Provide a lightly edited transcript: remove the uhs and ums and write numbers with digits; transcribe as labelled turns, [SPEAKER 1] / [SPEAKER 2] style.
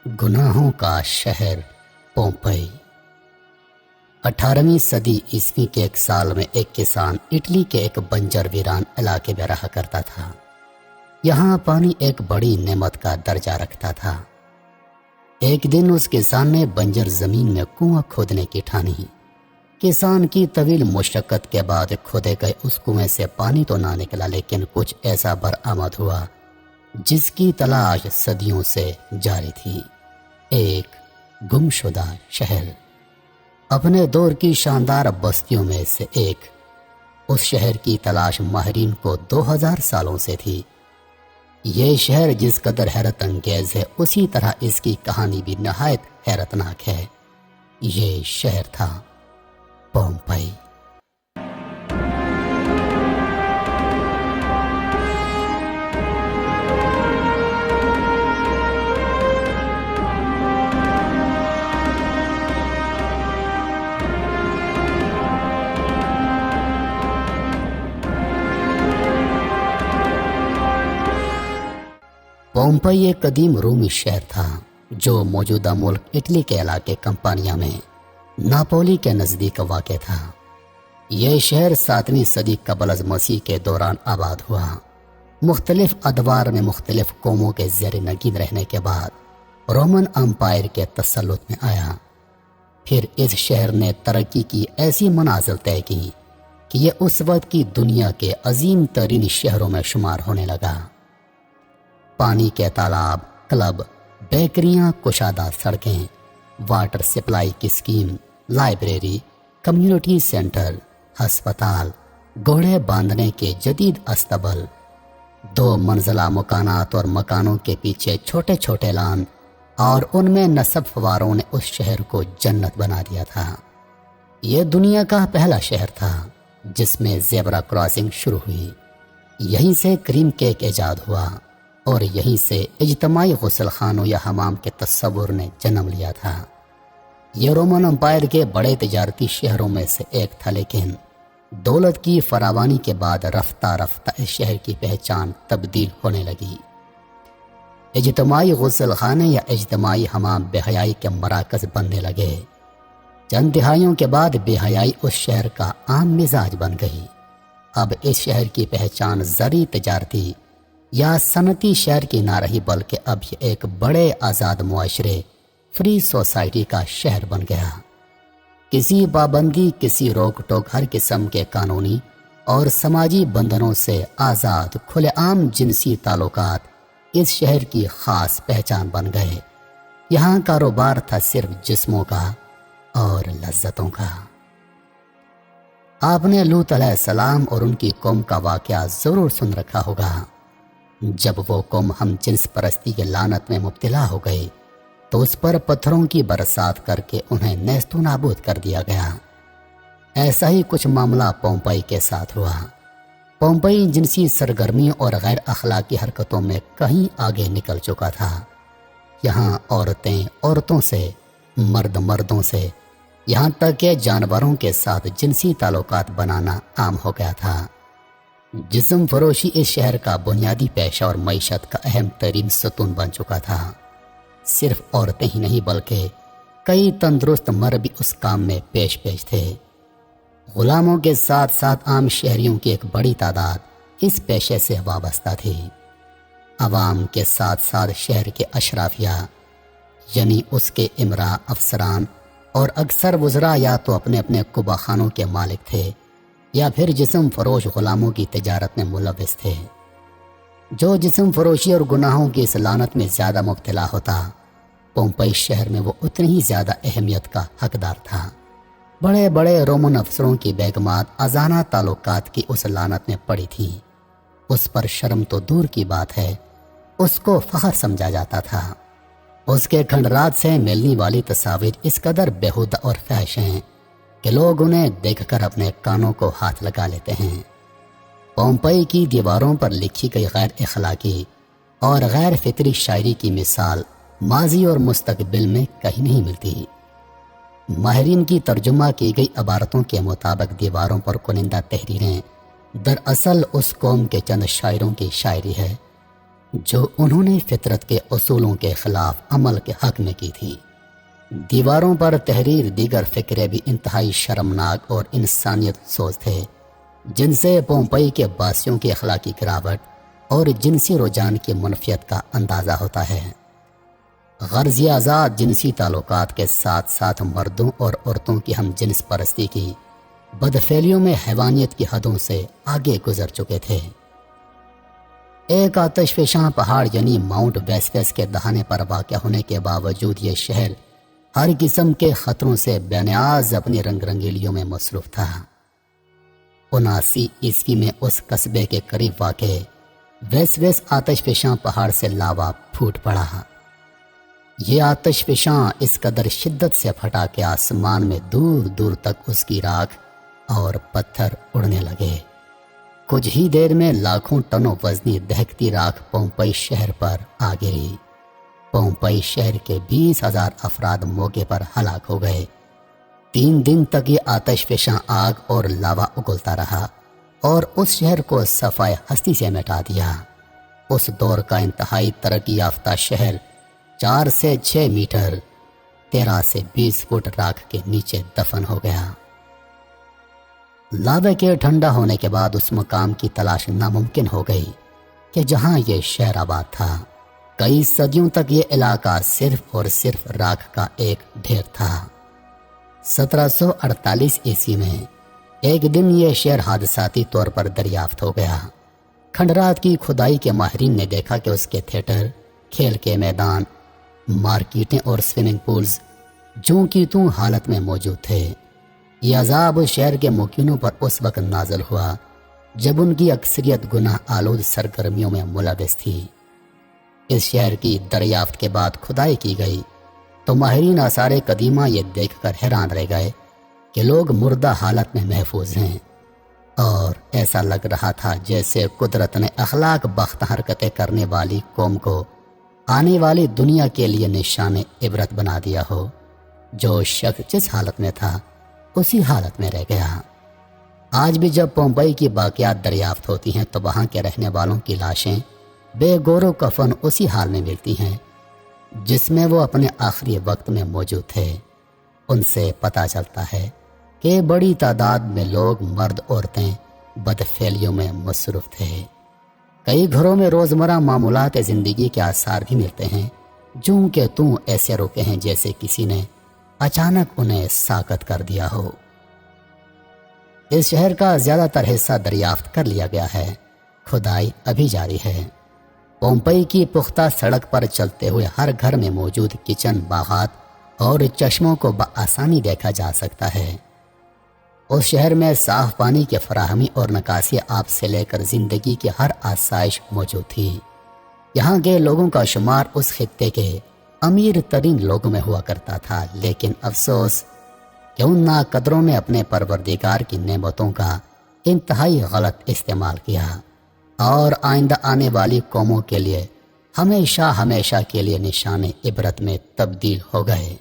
[SPEAKER 1] गुनाहों का शहर पोम्पई। 18वीं सदी ईस्वी के एक साल में एक किसान इटली के एक बंजर वीरान इलाके में रहा करता था। यहाँ पानी एक बड़ी नेमत का दर्जा रखता था। एक दिन उस किसान ने बंजर जमीन में कुआं खोदने की ठानी। किसान की तवील मुशक्कत के बाद खोदे गए उस कुएं से पानी तो ना निकला, लेकिन कुछ ऐसा बरामद हुआ जिसकी तलाश सदियों से जारी थी। एक गुमशुदा शहर। अपने दौर की शानदार बस्तियों में से एक, उस शहर की तलाश माहिरीन को 2000 सालों से थी। ये शहर जिस कदर हैरत अंगेज है, उसी तरह इसकी कहानी भी नहायत हैरतनाक है। ये शहर था पोम्पई। पोम्पई एक कदीम रोमी शहर था जो मौजूदा मुल्क इटली के इलाके कंपानिया में नापोली के नजदीक वाक़ था। यह शहर 7वीं सदी कबल अज़ मसीह के दौरान आबाद हुआ। मुख्तलिफ अदवार में मुख्तलिफ कौमों के ज़ेर नगीन रहने के बाद रोमन अम्पायर के तसल्लुत में आया। फिर इस शहर ने तरक्की की ऐसी मनाजिल तय की कि यह उस वक्त की दुनिया के अजीम तरीन शहरों में शुमार होने लगा। पानी के तालाब, क्लब, बेकरियां, कुशादा सड़कें, वाटर सप्लाई की स्कीम, लाइब्रेरी, कम्युनिटी सेंटर, अस्पताल, घोड़े बांधने के जदीद अस्तबल, 2 मंजिला मकानात और मकानों के पीछे छोटे छोटे लान, और उनमें नसब फवारों ने उस शहर को जन्नत बना दिया था। यह दुनिया का पहला शहर था जिसमें ज़ेब्रा क्रॉसिंग शुरू हुई। यहीं से क्रीम केक ईजाद हुआ और यहीं से इज्तमाई गुस्ल खानों या हमाम के तस्वुर ने जन्म लिया था। यह रोमन अम्पायर के बड़े तिजारती शहरों में से एक था, लेकिन दौलत की फरावानी के बाद रफ्ता रफ्ता इस शहर की पहचान तब्दील होने लगी। इज्तमाई गुस्ल खाने या इज्तमाई हमाम बेहयाई के मराकज बनने लगे। चंद दिहाइयों के बाद बेहयाई उस शहर का आम मिजाज बन गई। अब इस शहर की पहचान ज़री तिजारती या सनती शहर की ना रही, बल्कि अब ये एक बड़े आज़ाद मुआशरे, फ्री सोसाइटी का शहर बन गया। किसी पाबंदी, किसी रोक टोक, हर किस्म के कानूनी और समाजी बंधनों से आज़ाद खुलेआम जिनसी ताल्लुकात इस शहर की ख़ास पहचान बन गए। यहाँ कारोबार था सिर्फ जिस्मों का और लज्जतों का। आपने लूत अलैहिस्सलाम और उनकी कौम का वाक़या ज़रूर सुन रखा होगा। जब वो कौम हम जिन्स परस्ती के लानत में मुब्तला हो गई तो उस पर पत्थरों की बरसात करके उन्हें नेस्तु नाबूद कर दिया गया। ऐसा ही कुछ मामला पोम्पई के साथ हुआ। पोम्पई जिनसी सरगर्मियों और गैर अखलाकी हरकतों में कहीं आगे निकल चुका था। यहाँ औरतें औरतों से, मर्द मर्दों से, यहाँ तक कि जानवरों के साथ जिनसी ताल्लुकात बनाना आम हो गया था। जिस्म फरोशी इस शहर का बुनियादी पेशा और मईशत का अहम तरीन सतून बन चुका था। सिर्फ औरतें ही नहीं बल्कि कई तंदुरुस्त मर्द भी उस काम में पेश पेश थे। गुलामों के साथ साथ आम शहरियों की एक बड़ी तादाद इस पेशे से वाबस्ता थी। अवाम के साथ साथ शहर के अशराफिया यानी उसके इमरा, अफसरान और अक्सर वज़रा या तो अपने अपने कुबा खानों के मालिक थे या फिर जिस्म फरोश गुलामों की तिजारत में मुलव्विस थे। जो जिस्म फरोशी और गुनाहों की इस लानत में ज़्यादा मुब्तला होता, पोम्पई शहर में वो उतनी ही ज़्यादा अहमियत का हकदार था। बड़े बड़े रोमन अफसरों की बेगमात अजाना ताल्लुकात की उस लानत में पड़ी थी। उस पर शर्म तो दूर की बात है, उसको फ़ख्र समझा जाता था। उसके खंडरात से मिलने वाली तस्वीर इस कदर बेहुदा और फहश हैं कि लोग उन्हें देखकर अपने कानों को हाथ लगा लेते हैं। पोम्पई की दीवारों पर लिखी गई गैर अखलाकी और गैर फितरी शायरी की मिसाल माजी और मुस्तकबिल में कहीं नहीं मिलती। माहिरीन की तर्जुमा की गई इबारतों के मुताबिक दीवारों पर कुनिंदा तहरीरें दरअसल उस कौम के चंद शायरों की शायरी है جو انہوں نے فطرت کے اصولوں کے خلاف عمل کے حق میں کی تھی۔ دیواروں پر تحریر دیگر فکرے بھی انتہائی شرمناک اور انسانیت سوز تھے، جن سے پومپئی کے باسیوں کی اخلاقی گراوٹ اور جنسی رجحان کی منفیت کا اندازہ ہوتا ہے۔ غرضی آزاد جنسی تعلقات کے ساتھ ساتھ مردوں اور عورتوں کی ہم جنس پرستی کی بدفعلیوں میں حیوانیت کی حدوں سے آگے گزر چکے تھے۔ ایک آتش فشاں پہاڑ یعنی ماؤنٹ ویسوس کے دہانے پر واقع ہونے کے باوجود یہ شہر ہر قسم کے خطروں سے بے نیاز اپنی رنگ رنگیلیوں میں مصروف تھا۔ 79 عیسوی میں اس قصبے کے قریب واقع ویسوس آتش فشاں پہاڑ سے لاوا پھوٹ پڑا۔ یہ آتش فشاں اس قدر شدت سے پھٹا کہ آسمان میں دور دور تک اس کی راکھ اور پتھر اڑنے لگے۔ کچھ ہی دیر میں لاکھوں ٹنوں وزنی دہکتی راکھ پومپئی شہر پر آ گری۔ پومپئی شہر کے 20,000 افراد موقع پر ہلاک ہو گئے۔ 3 دن تک یہ آتش فشاں آگ اور لاوا اگلتا رہا اور اس شہر کو صفائے ہستی سے مٹا دیا۔ اس دور کا انتہائی ترقی یافتہ شہر 4 سے 6 میٹر 13 سے 20 فٹ راکھ کے نیچے دفن ہو گیا۔ لاوے کے ٹھنڈا ہونے کے بعد اس مقام کی تلاش ناممکن ہو گئی کہ جہاں یہ شہر آباد تھا۔ کئی صدیوں تک یہ علاقہ صرف اور صرف راکھ کا ایک ڈھیر تھا۔ 1748 عیسوی میں ایک دن یہ شہر حادثاتی طور پر دریافت ہو گیا۔ کھنڈرات کی کھدائی کے ماہرین نے دیکھا کہ اس کے تھیٹر، کھیل کے میدان، مارکیٹیں اور سوئمنگ پولز جوں کی توں حالت میں موجود تھے۔ یہ عذاب شہر کے مقیموں پر اس وقت نازل ہوا جب ان کی اکثریت گناہ آلود سرگرمیوں میں ملوث تھی۔ اس شہر کی دریافت کے بعد کھدائی کی گئی تو ماہرین آثار قدیمہ یہ دیکھ کر حیران رہ گئے کہ لوگ مردہ حالت میں محفوظ ہیں، اور ایسا لگ رہا تھا جیسے قدرت نے اخلاق بخت حرکتیں کرنے والی قوم کو آنے والی دنیا کے لیے نشان عبرت بنا دیا ہو۔ جو شخص جس حالت میں تھا اسی حالت میں رہ گیا۔ آج بھی جب پومپئی کی باقیات دریافت ہوتی ہیں تو وہاں کے رہنے والوں کی لاشیں بے گور و کفن اسی حال میں ملتی ہیں جس میں وہ اپنے آخری وقت میں موجود تھے۔ ان سے پتہ چلتا ہے کہ بڑی تعداد میں لوگ، مرد عورتیں بدفعلیوں میں مصروف تھے۔ کئی گھروں میں روزمرہ معمولات زندگی کے آثار بھی ملتے ہیں، جوں کہ توں ایسے رکے ہیں جیسے کسی نے اچانک انہیں ساکت کر دیا ہو۔ اس شہر کا زیادہ تر حصہ دریافت کر لیا گیا ہے، کھدائی ابھی جاری ہے۔ پومپئی کی پختہ سڑک پر چلتے ہوئے ہر گھر میں موجود کچن، باغات اور چشموں کو بآسانی دیکھا جا سکتا ہے۔ اس شہر میں صاف پانی کی فراہمی اور نکاسی آب سے لے کر زندگی کی ہر آسائش موجود تھی۔ یہاں کے لوگوں کا شمار اس خطے کے امیر ترین لوگوں میں ہوا کرتا تھا، لیکن افسوس کہ ان ناقدروں نے اپنے پروردگار کی نعمتوں کا انتہائی غلط استعمال کیا اور آئندہ آنے والی قوموں کے لیے ہمیشہ کے لیے نشان عبرت میں تبدیل ہو گئے۔